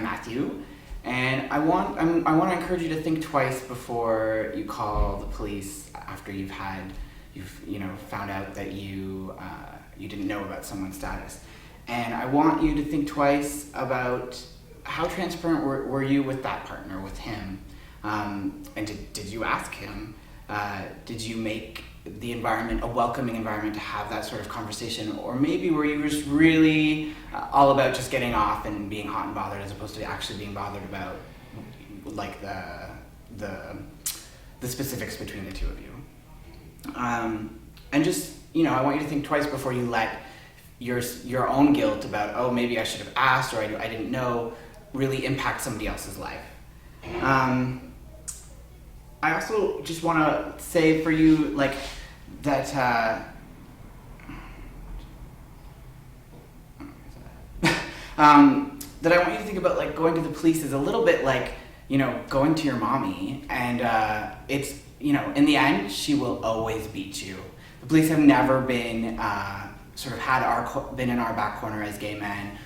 I'm Matthew, and I want to encourage you to think twice before you call the police after you've found out that you didn't know about someone's status. And I want you to think twice about how transparent were you with that partner, with him, and did you ask him? Did you make the environment a welcoming environment to have that sort of conversation, or maybe were you just really all about just getting off and being hot and bothered as opposed to actually being bothered about like the specifics between the two of you? And just, I want you to think twice before you let your own guilt about, oh, maybe I should have asked or I didn't know, really impact somebody else's life. I also just want to say for you, that that I want you to think about going to the police is a little bit like, going to your mommy, and it's, in the end, she will always beat you. The police have never been been in our back corner as gay men,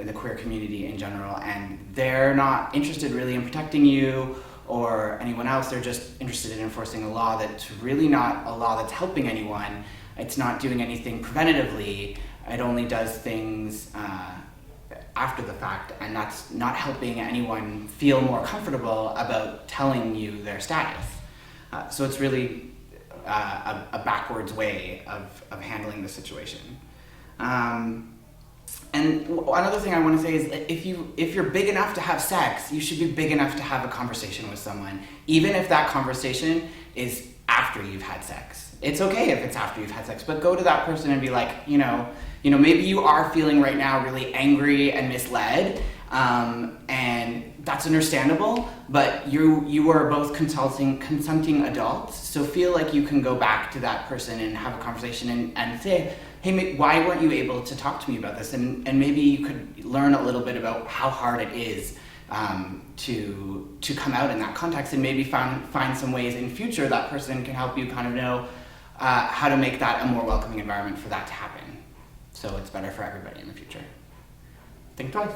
the queer community in general, and they're not interested really in protecting you or anyone else. They're just interested in enforcing a law that's really not a law that's helping anyone. It's not doing anything preventatively. It only does things after the fact, and that's not helping anyone feel more comfortable about telling you their status. So it's really a backwards way of handling the situation. And another thing I want to say is, if you're big enough to have sex, you should be big enough to have a conversation with someone, even if that conversation is after you've had sex. It's okay if it's after you've had sex, but go to that person and be like, maybe you are feeling right now really angry and misled, and that's understandable, but you are both consenting adults, so feel like you can go back to that person and have a conversation and say, hey, why weren't you able to talk to me about this? And maybe you could learn a little bit about how hard it is to come out in that context, and maybe find some ways in future that person can help you kind of know how to make that a more welcoming environment for that to happen, so it's better for everybody in the future. Think twice.